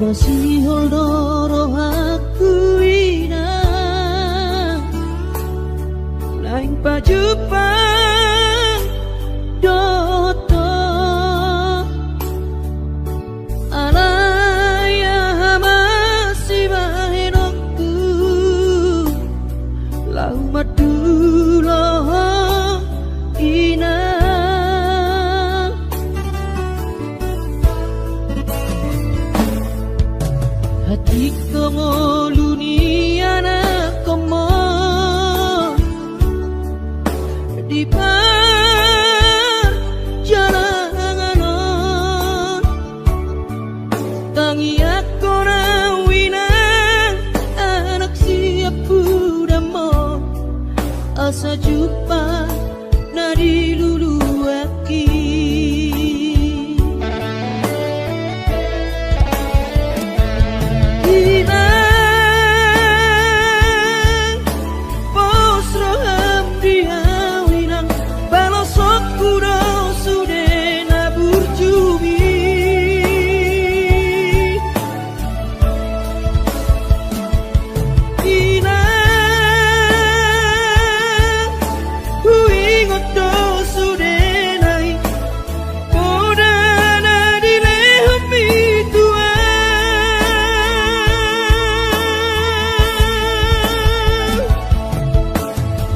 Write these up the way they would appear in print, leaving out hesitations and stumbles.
masih holdoro aku ina lain pajupan doto alaya masih bahenokku lau madulo ina hati kongoluni anak komo di perjalanan tangi aku rawinang anak siap pudamo asa jumpa nadi lulu aki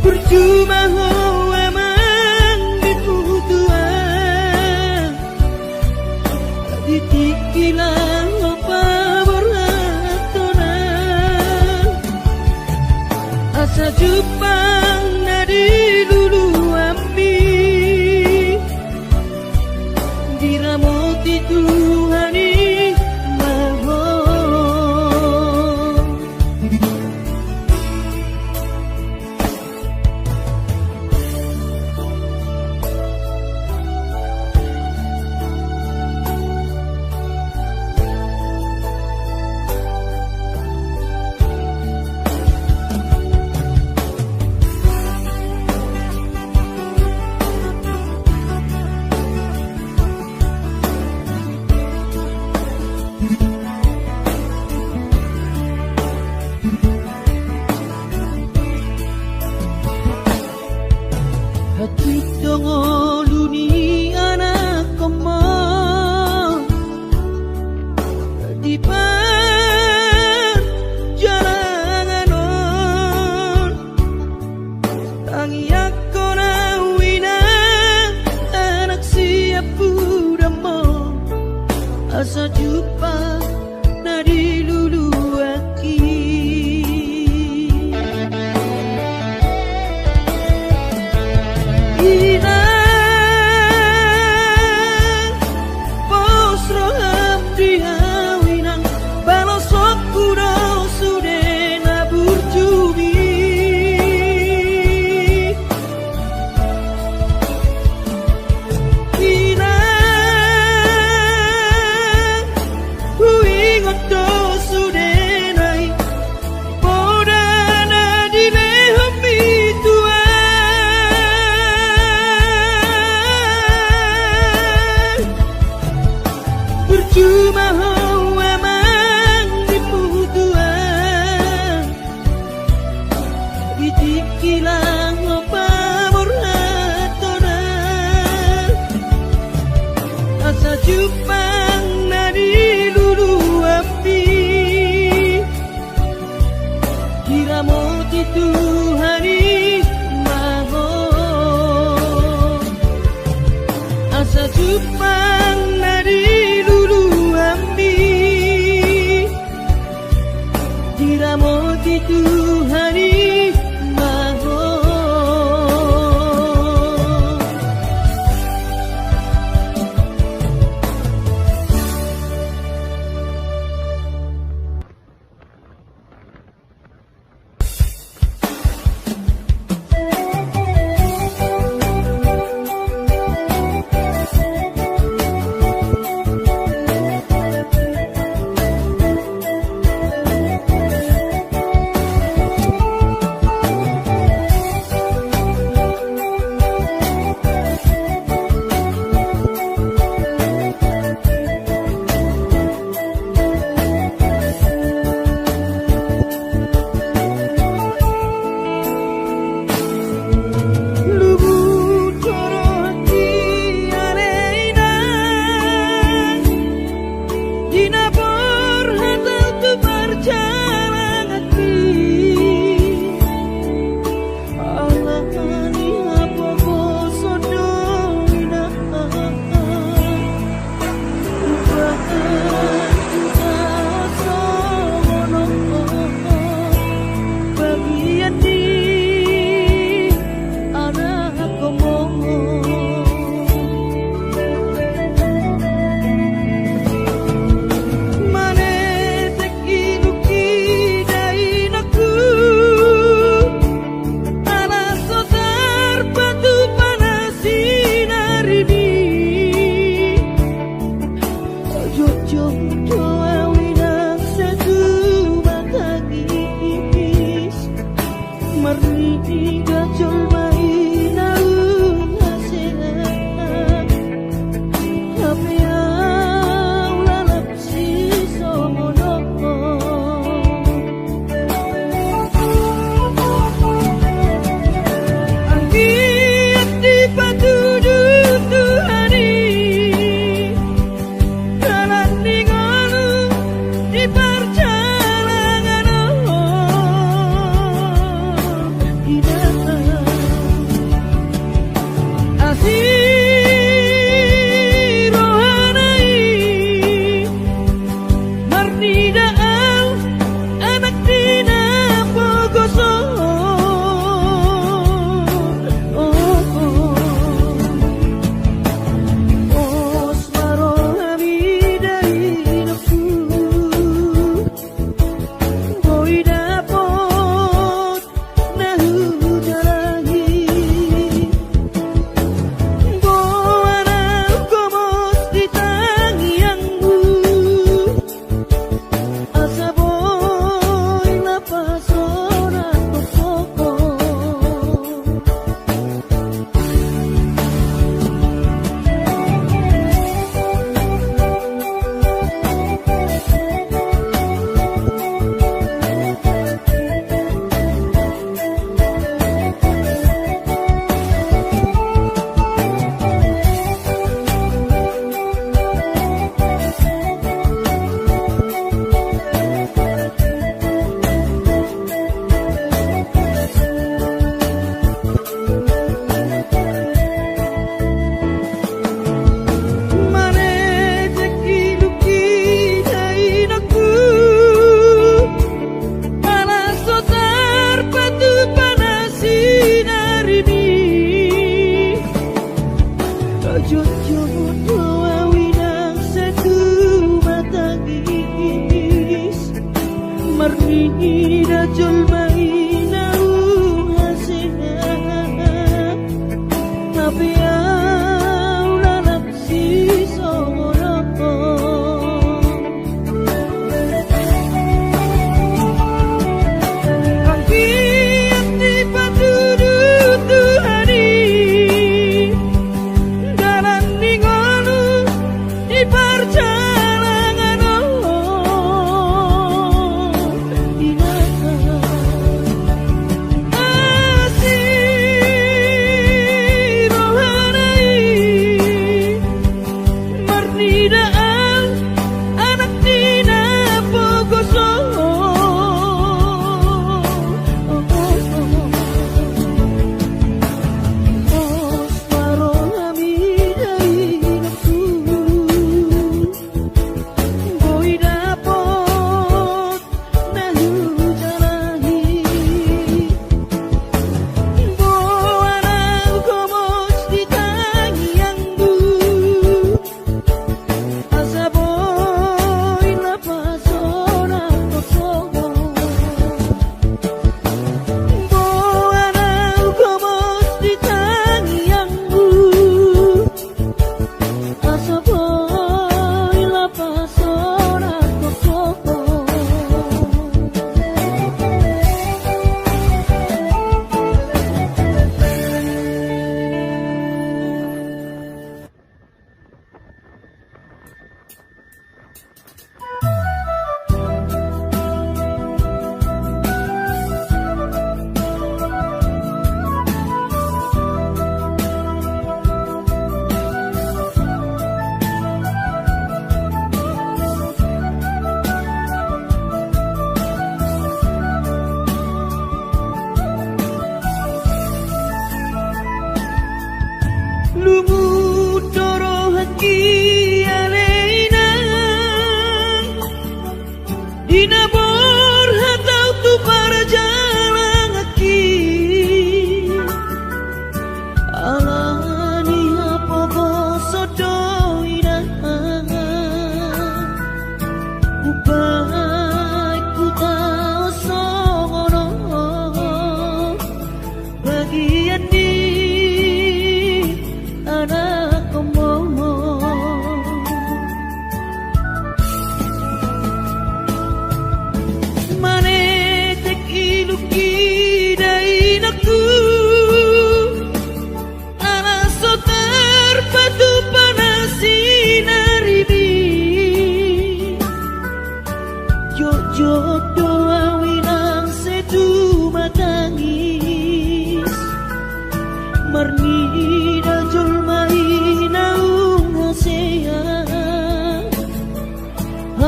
percuma ho emang dibutuhan ditikilan apa beratonan asa jupang nadi lulu ambi diramoti Tuhani hati dongoluni anak komo di perjalanan tangi aku rawina anak siap pudamo asa jumpa nadi lulu aki percuma ho emang dibutuhan ditikilang apa beratonan asa jupang nadi lulu api diramoti Tuhani maho asa jupang nadi diramoti Tuhani maho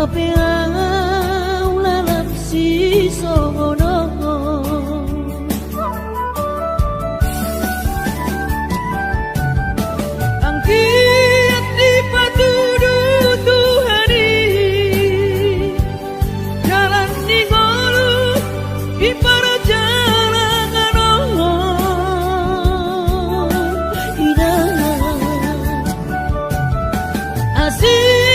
Kapeau lalap si sono ang kiat di patuduh Tuhani jalan ningolu di para jalan asih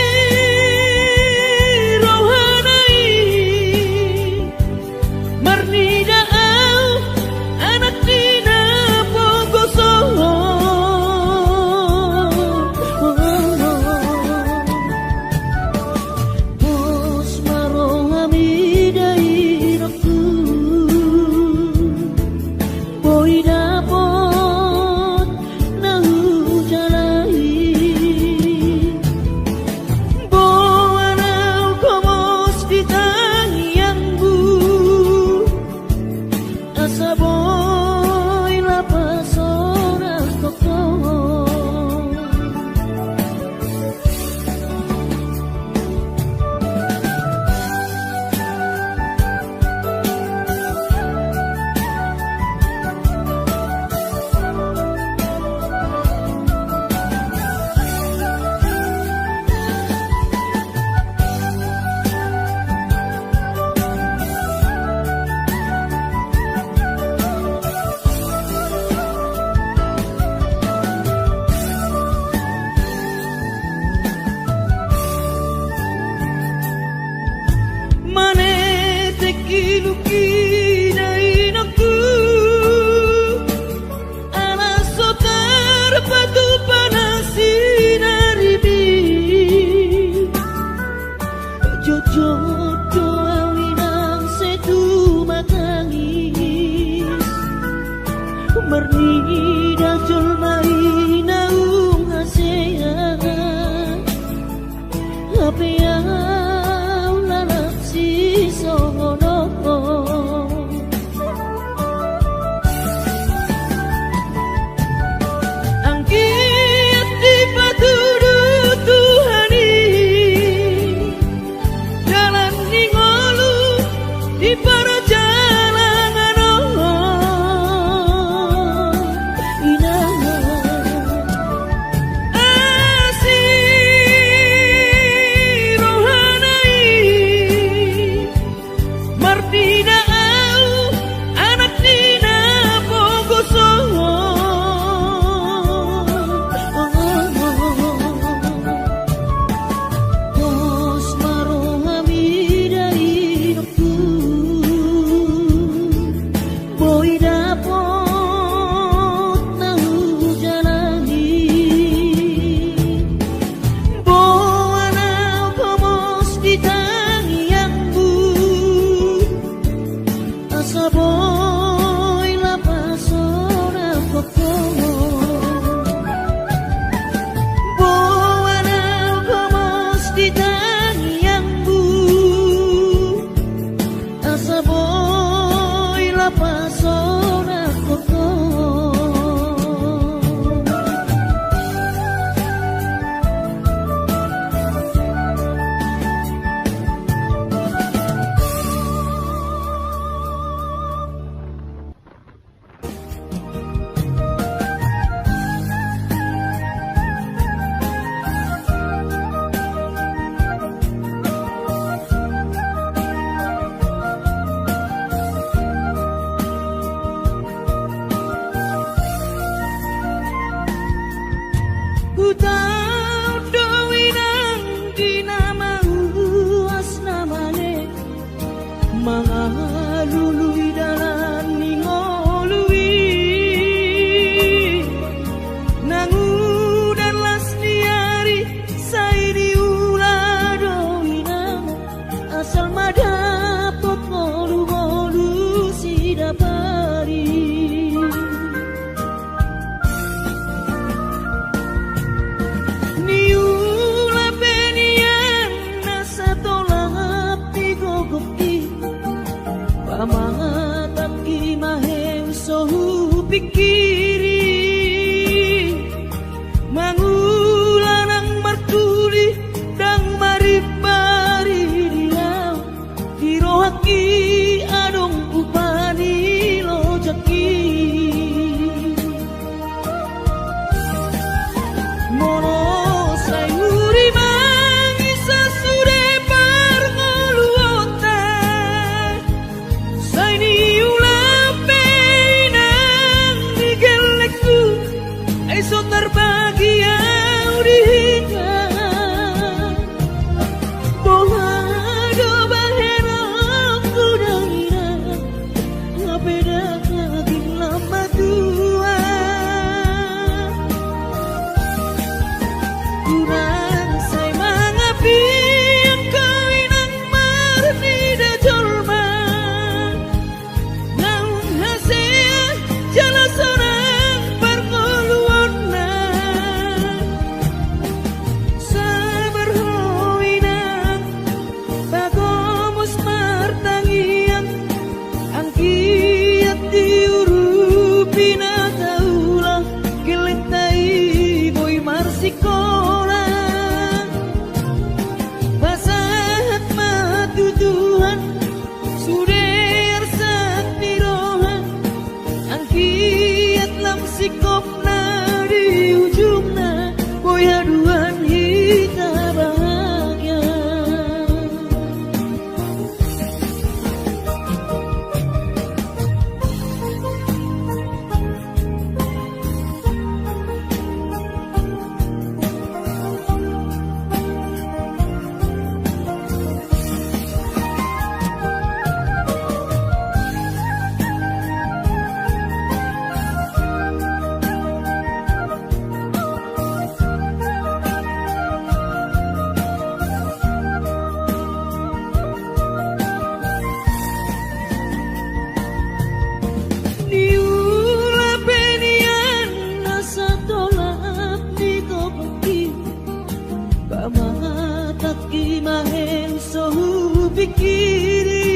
Kamataki mahen sohu pikiri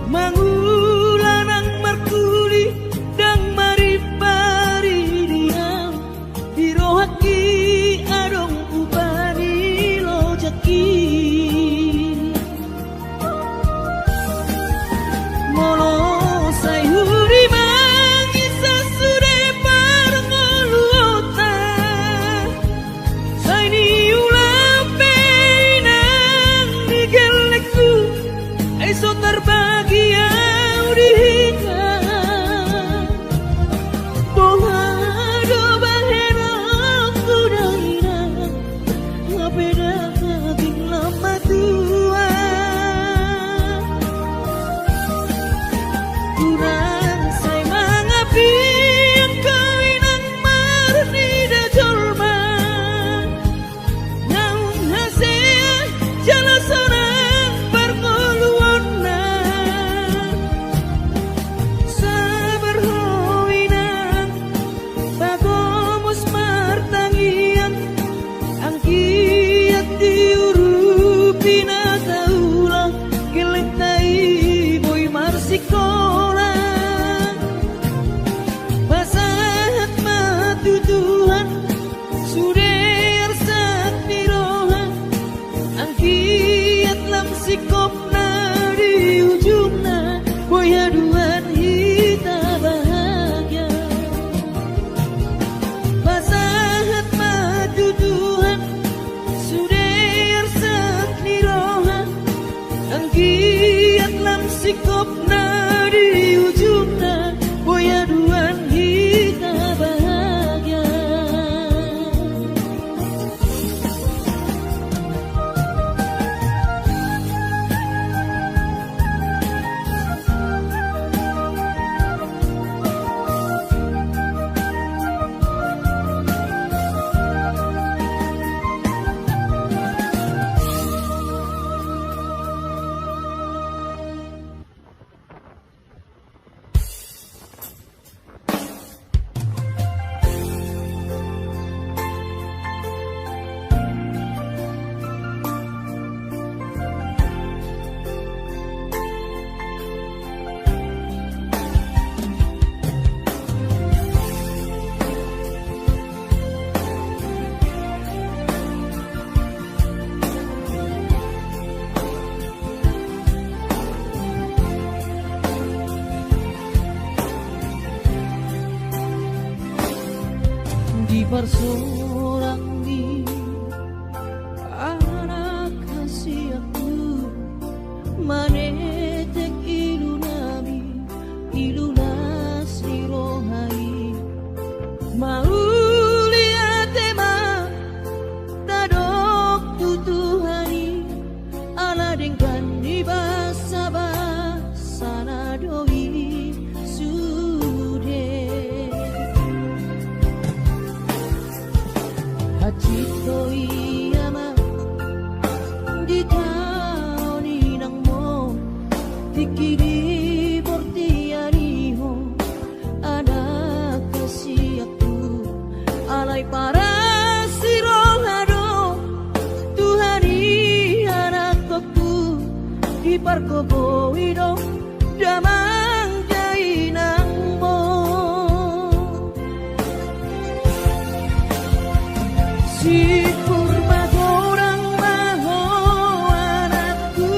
Mangulanang markuli dang maripari diam Hirohaki adong ubani lojaki Molo sayuri mangisa sure parngoluota Saini ulape nang digelekku Eso terbahagia udihika Bohado bahera kudaina Ngapeda kating lama tua Kurang say mangapi Ang kawinang marni da jolma Naung hasea jalasanang parngoluan na Sabar hoinang bagomos martangian Ang kiat diurupi na taulang Gelentay boy marsikola Basahat matutuhan Suder sat mirohan Ang kiat lam sikop na di ujung na Boy haduan hita bahagia Basahat matutuhan Suder sat mirohan Ang kiat lam sikop na di ujung na Boy haduan hita bahagia Di bersorak di anak kasih aku Manetek ilu nami ilunas ni rohai Maulia tema tadok tutuhani Ala dengkan di basa-basa nadoi sude Hachito iyama di tahun inang mo Tikiri bortiariho anak kasih aku Alay para sirohado Tuhani anak aku Di parkobo idong damang jainang mo Si kurma gorang maho anakku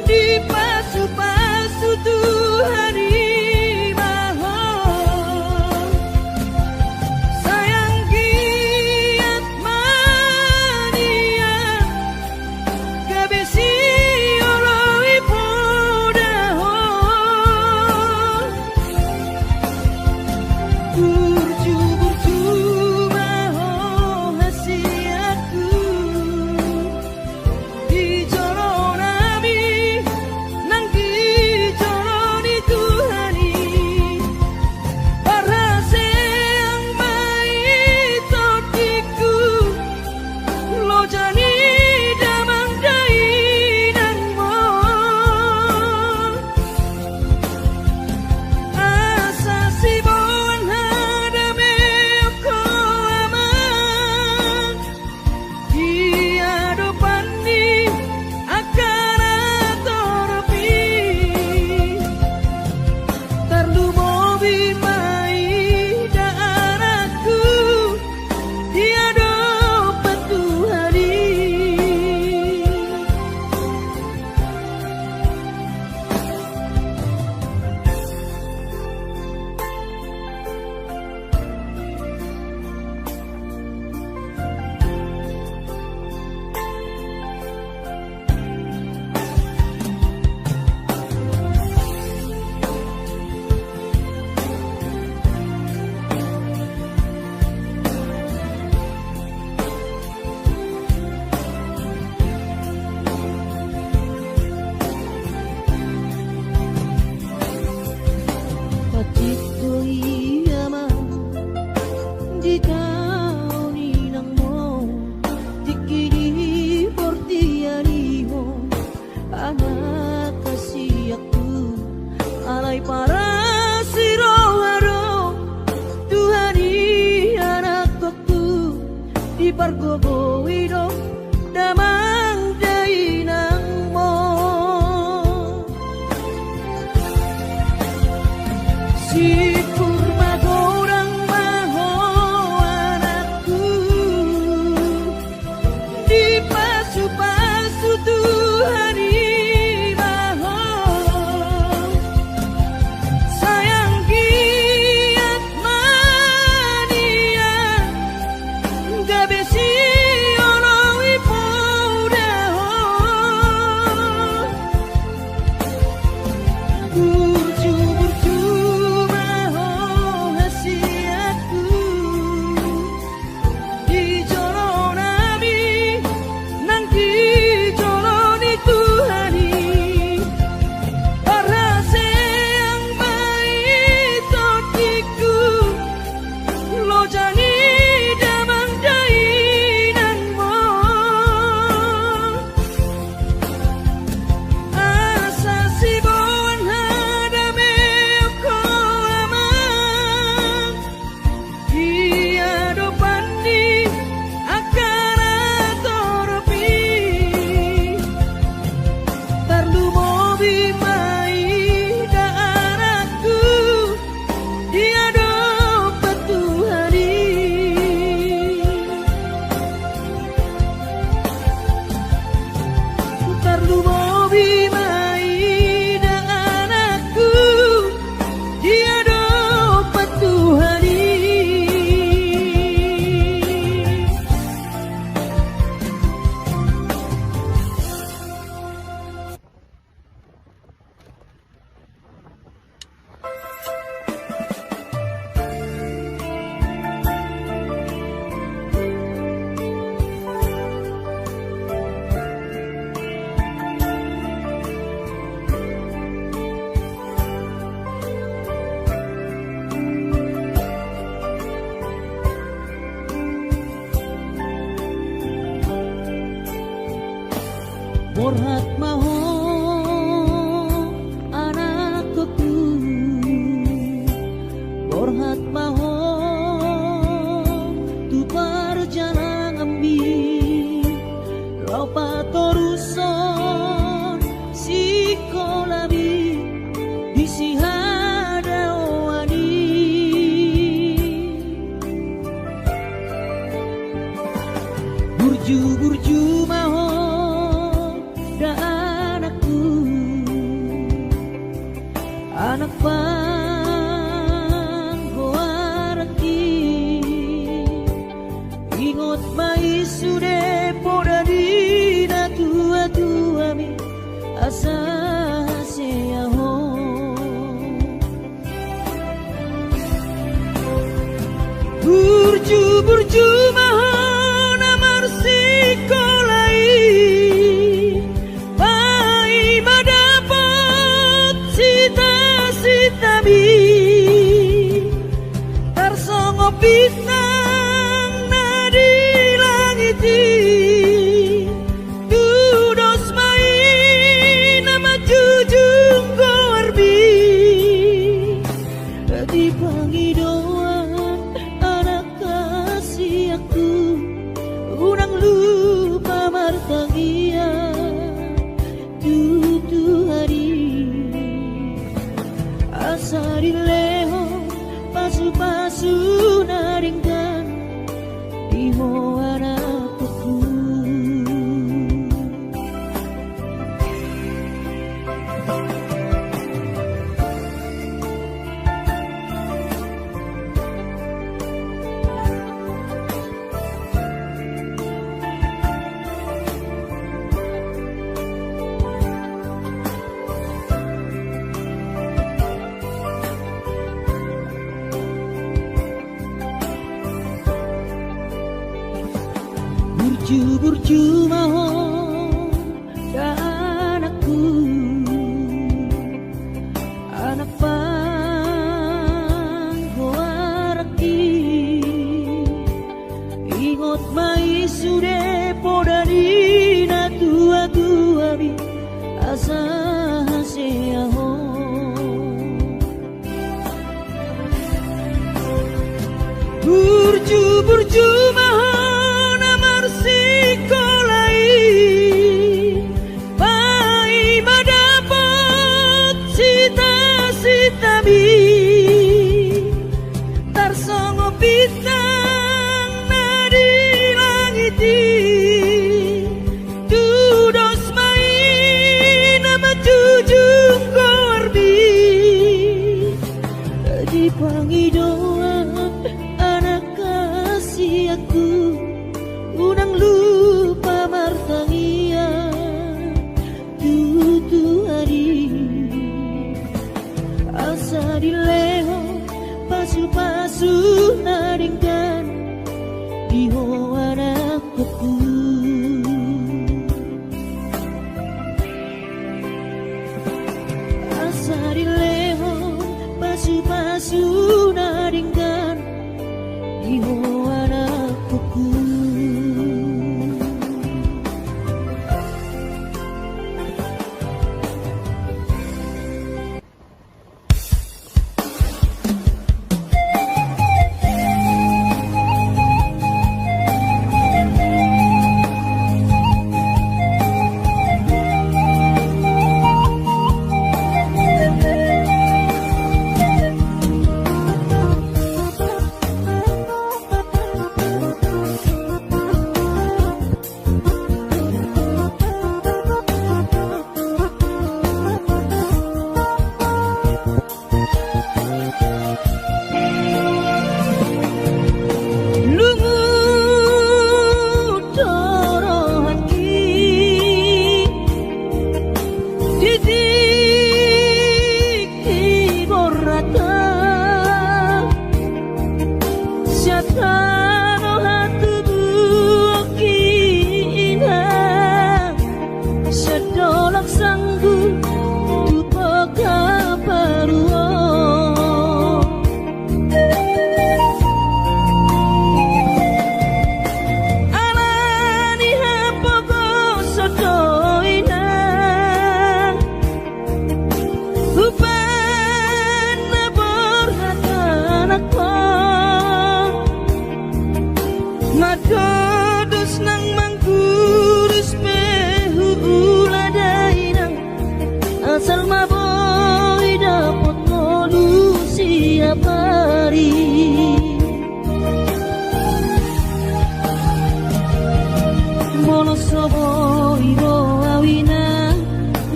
Di pasu-pasu Tuhani maho Sayang giat manian Kabisi oloi podaho Burju-burju maho di pargogo wido damang dainang mo si kurma gorang maho anakku di pasu-pasu Tuhan maho sayang giat mania gabesi orang ipoda burju maho hasiatku di jolo nabi nang di jolo ni Tuhani parase yang baik totiku lo jani damang dainan mo asa si bon hadame ko amang dia do pandi akara toropi tarlu mobi mai daaraku dia do petuhari tarlu mobi mai daaraku dia do petuhari Borhat maho anakku Borhat maho tu perjalanan ambi Lopa toruson si kolabi isi hadawani burju maho da anakku anak panggoaraki ingot mai sude poda dina tua mi asa seaho burju maho namar sikolai pai madapat sita-sitami tarsongo bintang nadi langiti dudos mai nama jujung gorbi di pangidoan anak kasih aku unang lupa martangia tutu hari asari leho pasu-pasu naringkan iho anakku burju maho da anakku anak panggoaraki ingot mai sude poda dina tua mi asa seaho burju maho hati tudos main nama jujung korbi dipangi doa anak kasih aku unang lupa martangia tutu hari asa dileho pasu-pasu naringkan diho anakku asa dileho pasu-pasu naringkan diho anakku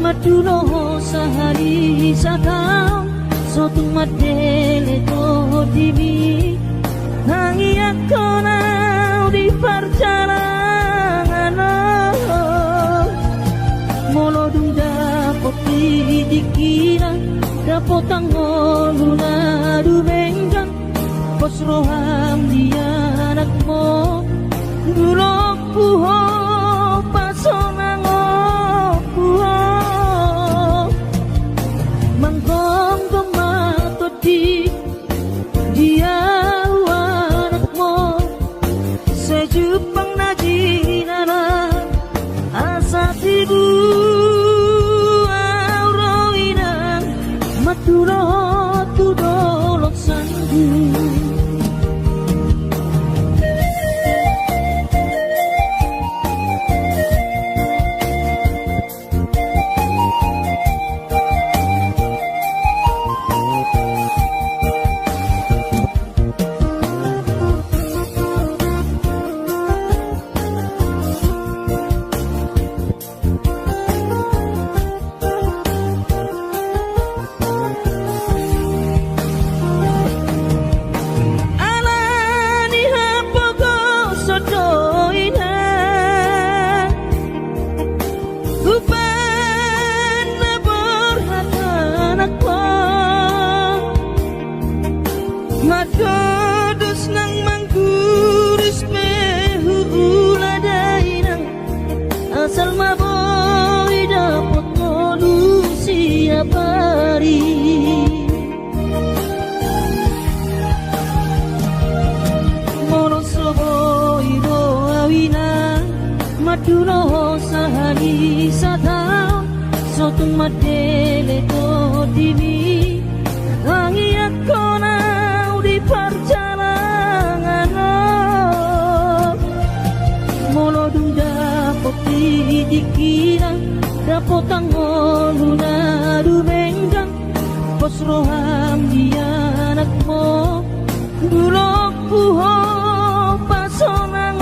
Maduno sehari sakau sotung madele to dibi hangi akona di perjalanan molo dunda kopi dikira dapotang luna du benggang pos roham dia anakmu dulok puho pasonang dia anakmu sejupang najinana asa tibu auroina maturo tudolok sanggu Madodos nang mangkuris pehu uladainang asal maboy dapot solusi apari mono soboy do awina maduno sahani satao sotung madele to divi hangi akona di perjalanan molo dunda kopi dikira dapotang luna du benggang pos roham dia anakmu dulok puho pasonang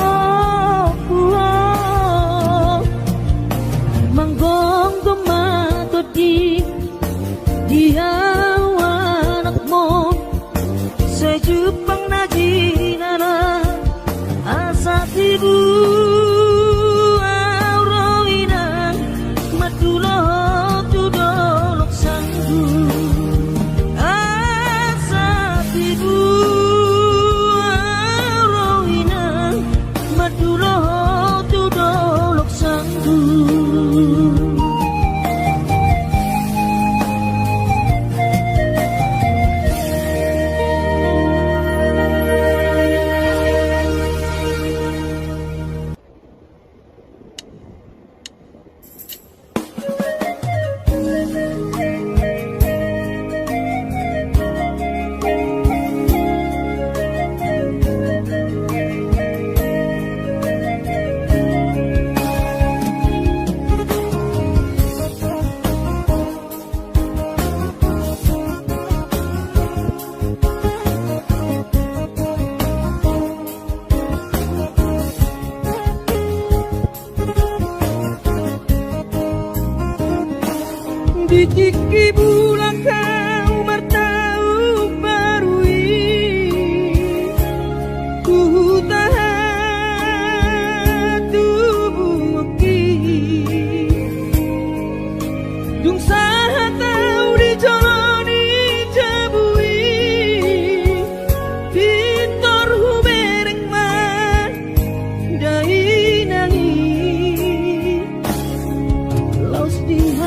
Tiki bulan kau bertahu barui ku tahan tubuh ki dung saha tau dicoloni jabui pintor hubereng man dai nangi laus di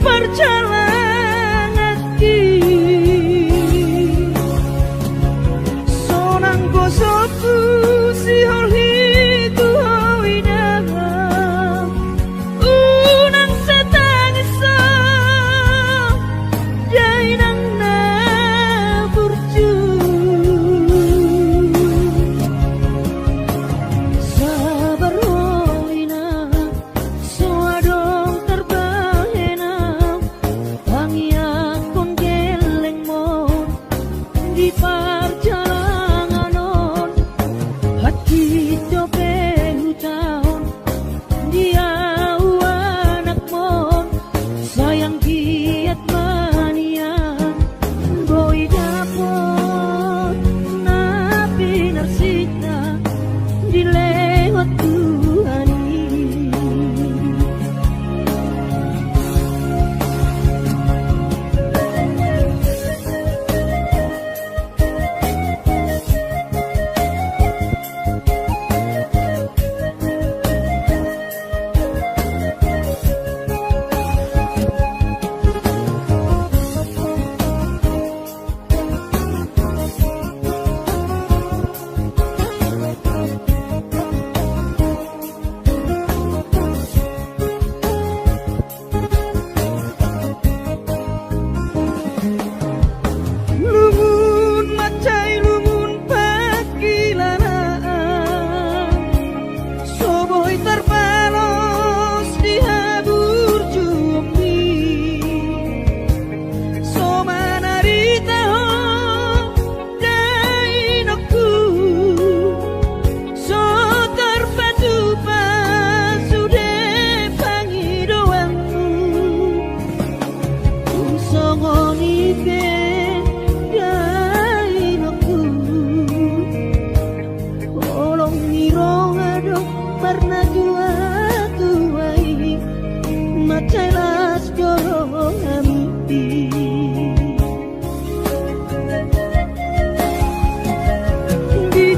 perjalanan ki sonang kosoku si holhi tu hoinaga unang setangisa jainang na burju sabar hoina soadong di perjalanan hati cope hutahon dia anak mon sayang kiat manian boy dapot napi narsita dilewat Tuhan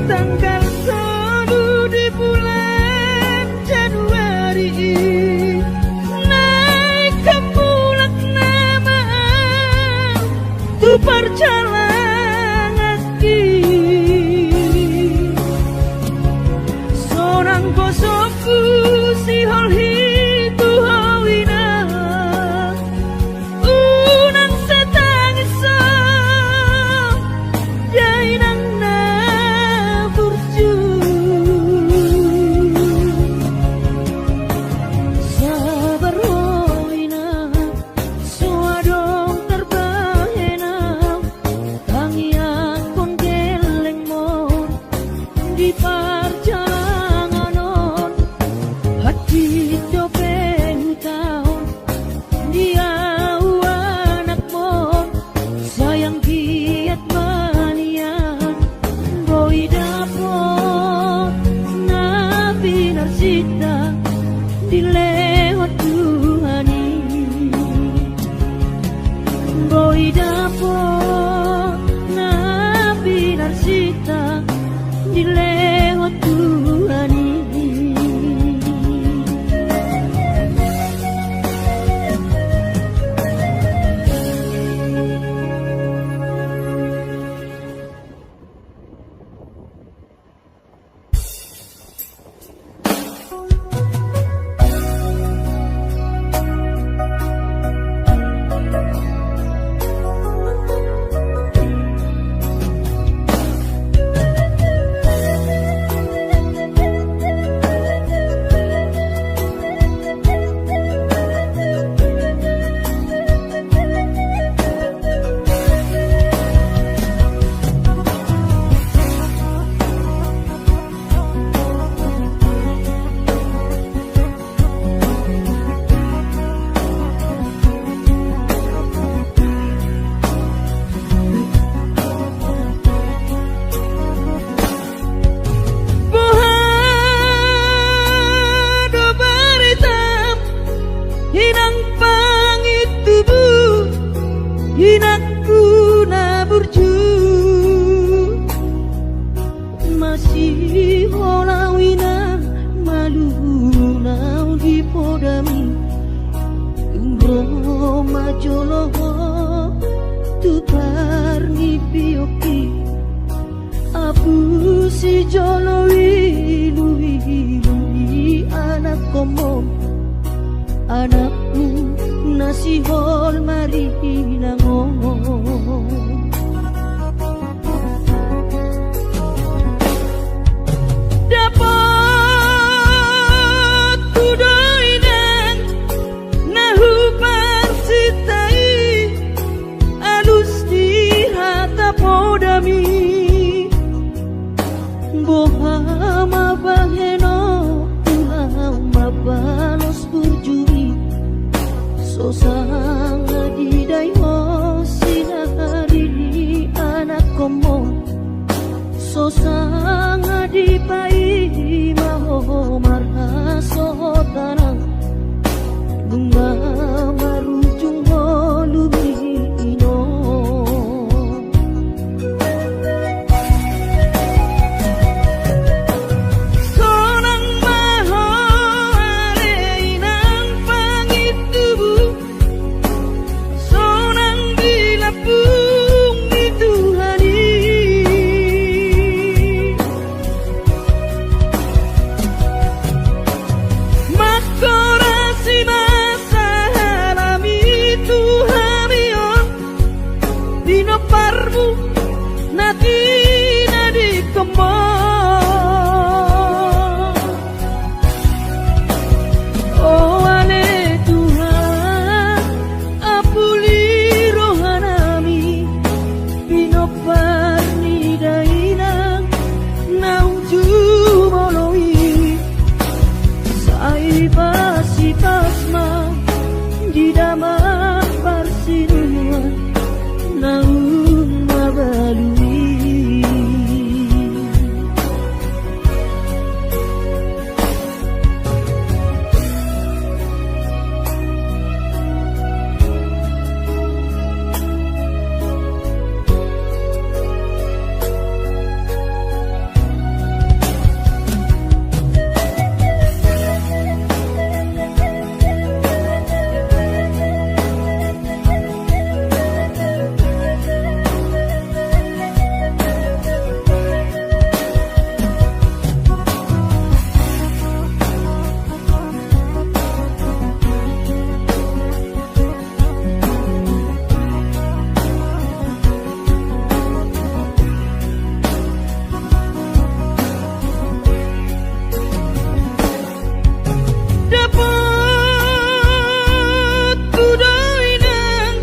tanggal 1 di bulan Januari naik ke pulang nama tu perjalanan ki sonang kosoku si holhi tu hawina unang setangisa jainang sita dilewat Tuhan ini. Hinang pangit tubuh, hinakku na burju, masih holawina malu nau di podami, tungro majoloho tutar ni pioki, apu si jolowi luwi anak komong. Anakku nasi hol mari ngomong dapat kudoinan nahu parsitai alus di hata podami bohama baheno ulang mabalos burjui so sangat didai ho sinari anak komo so sangat dipai maho marha so tanang bunga marujung ho lumino sonang maho areinang pangit tubuh sonang dilapung di Tuhani makorasi masa halami Tuhamion dino parmu nati nadi kemon oh ale Tuhan apuli rohanami dino parni dainang nauju moloi sai pasi pasma di dalam parsinuan naun mabalui dapat kudoinan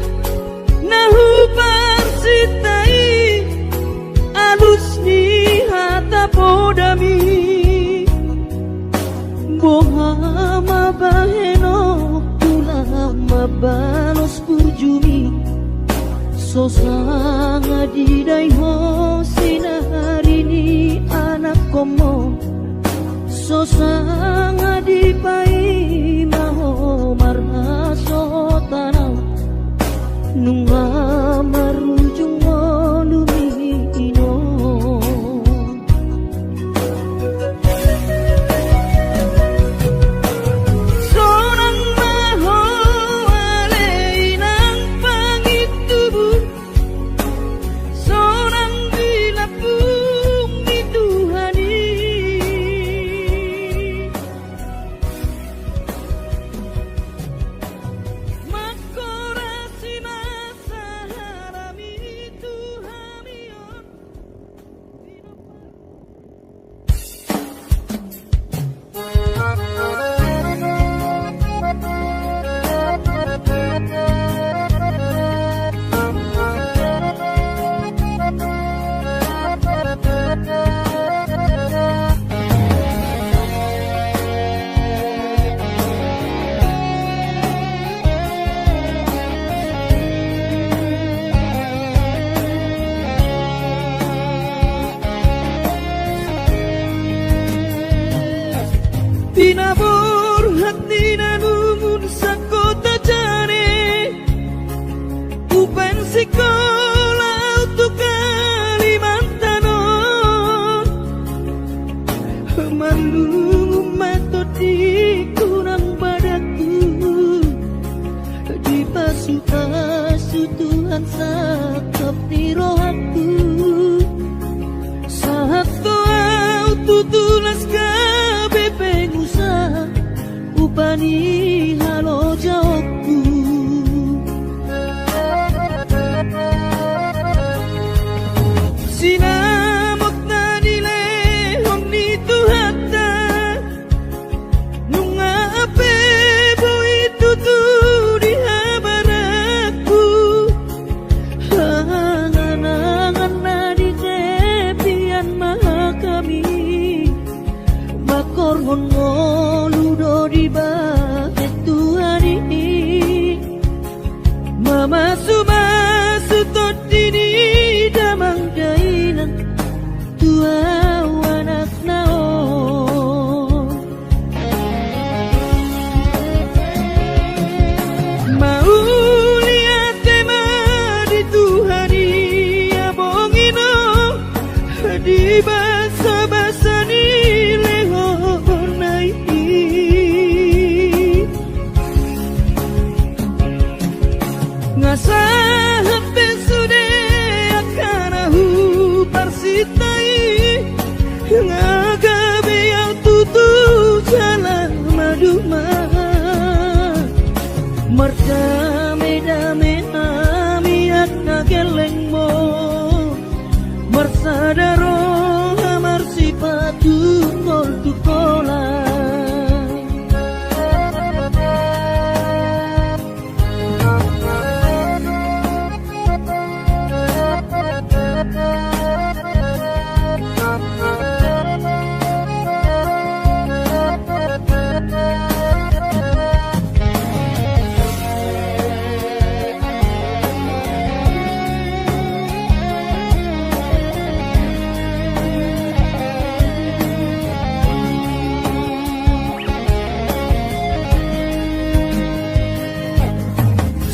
nahu parsitai alus ni hata podami bohama baheno ulama balos burjumi so sangat didai ho sinari ni anak komo so sangat dipai maho marha so tanang nunga marujung lumino bani halo jawabku. Sinamot na nile honi tuhata nunga ape boy tutu di habaraku hanganangan na di tepian maha kami makorhon ngoludo di bahet Tuhan ini mama sumasu tot dini damang dainan tua anak nao mau lihat tema di Tuhani abongino di basa-basa ni lehonai ngasahat besude akanahu parsitai ngagabe yang tutu jalan maduma merdame-dame amiat nageleng mo mersadaro amar sipatu kol tukola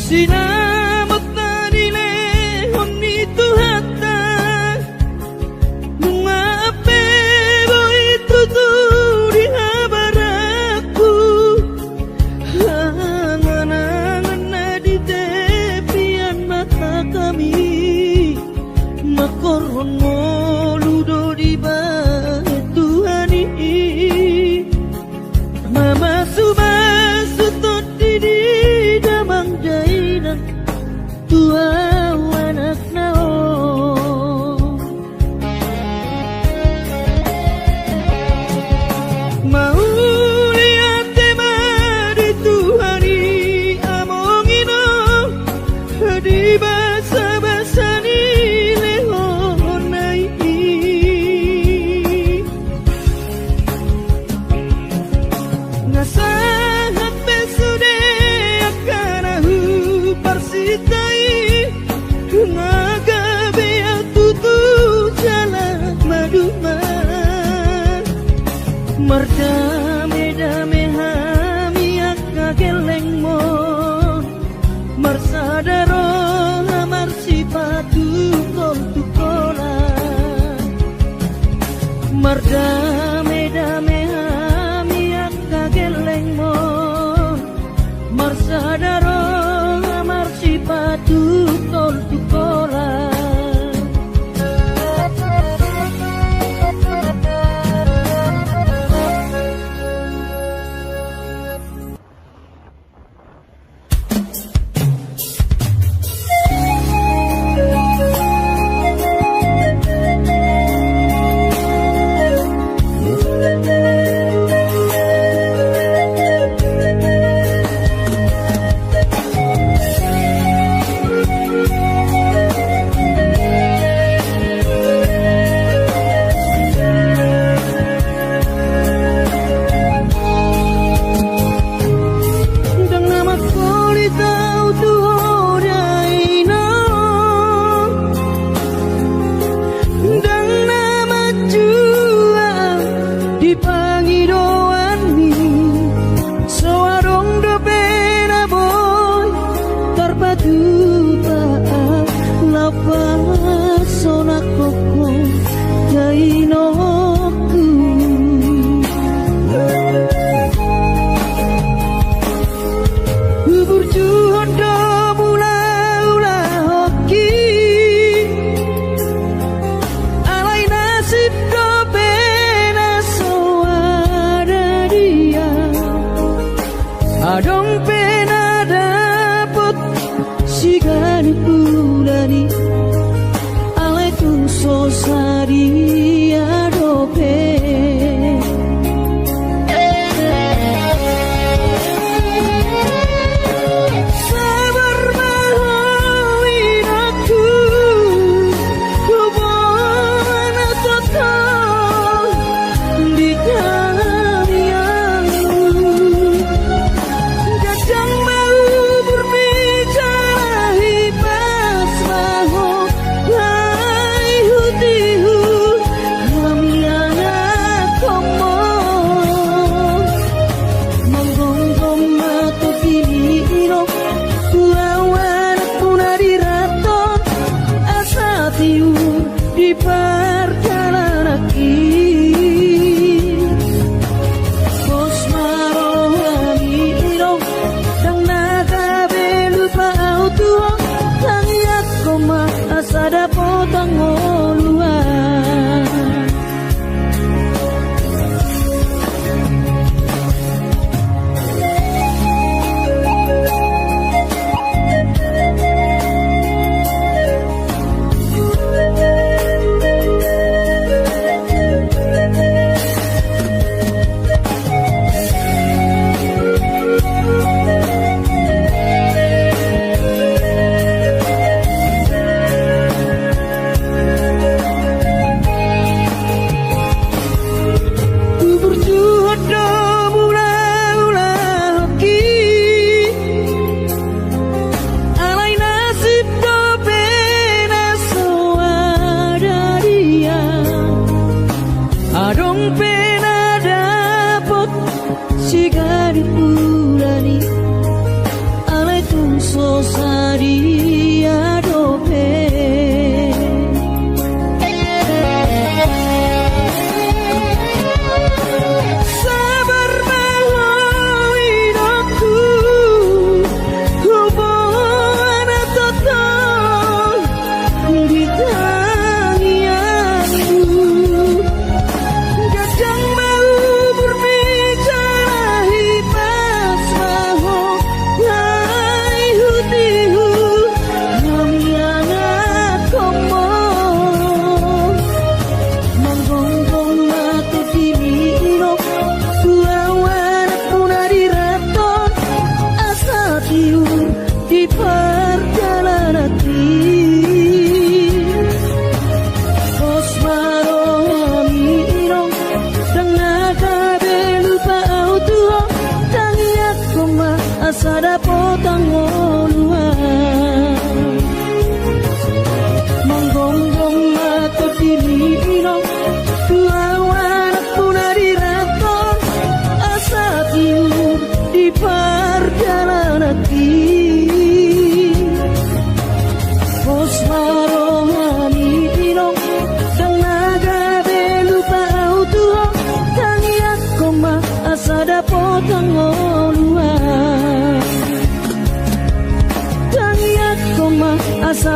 sinamot na nile honi tuhata nunga ape boy tutu di habaraku hanganangan na di tepian mata kami makorhon ngoludo di bahet Tuhan ini mama sumasu tot didi damang dainan tua anak nao mau lihat tema di Tuhani amongino di basa-basa ni lehonai ngasahat besude akanahu parsitai ngagabe tutu jalan maduma merdame-dame hamiak kageleng mo marsadaro amar sipatu kol tukola merdame-dame hamiak kageleng mo marsadaro amar sipatu kol tukola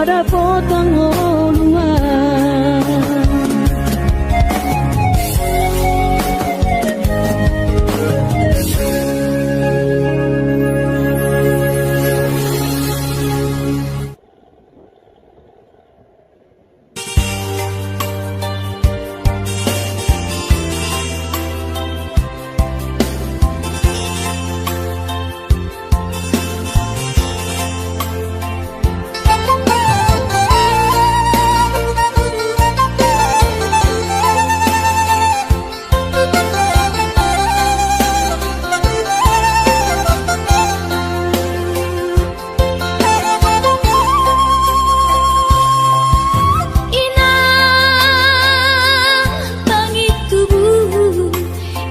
pada potong oluan.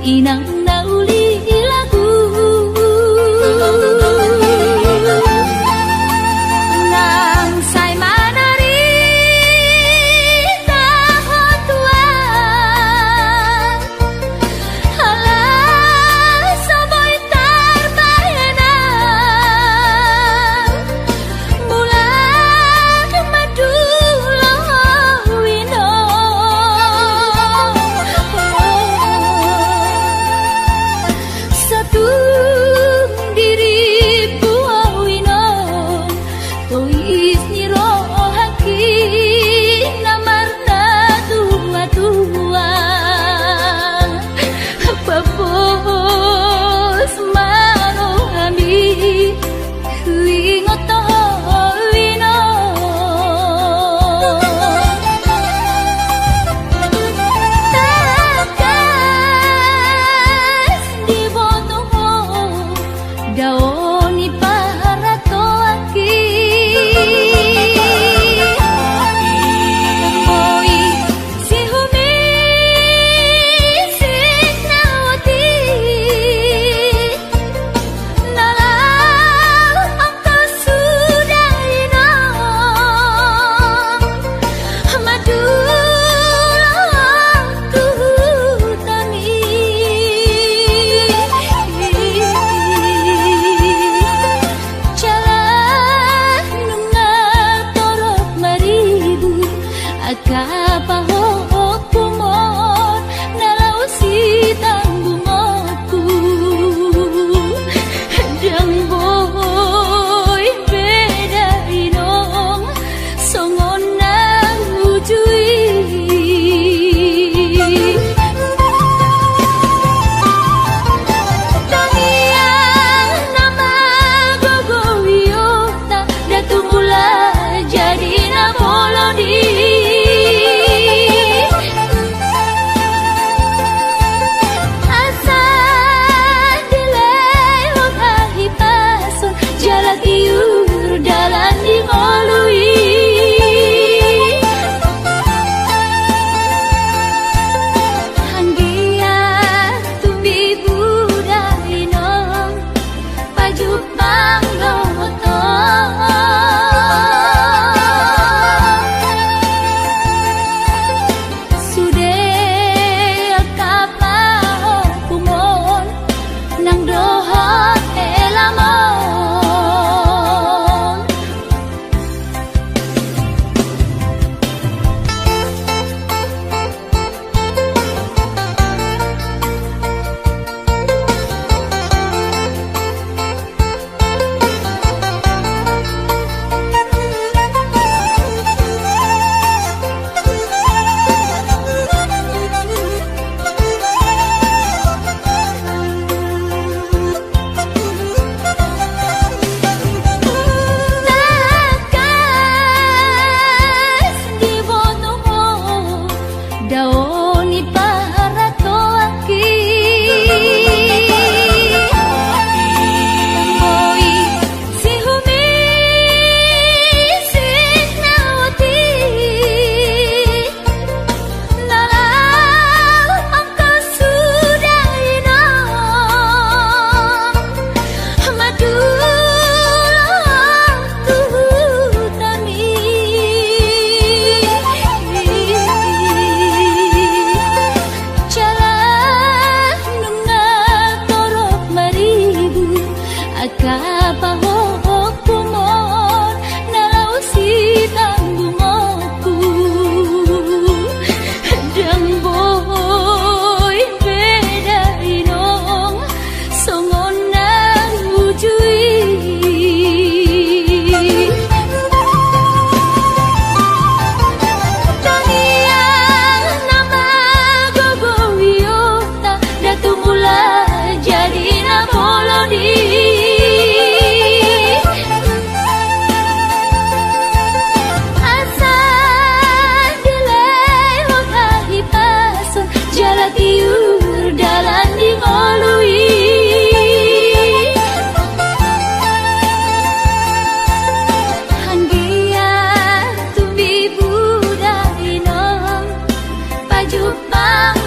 Inang nauli lagu nang say manari tahun tua halah saboy tarbayana bulan maduloh wino daoni para toaki oi si humi siknawati nalau angka sudah ino madulah tuhutani kapahok kumon nalau si tanggungku dang boy beda inong songon nang ujui tangian nama gogowiota datungula jadi namolodi dalan di molui hanggia tumbi budai nong pajuk panggoto sude kapao kumon nang dohot elamon daoni para toaki oi si humi siknawati nalau angka sudah ino madulah tuhutani baju bang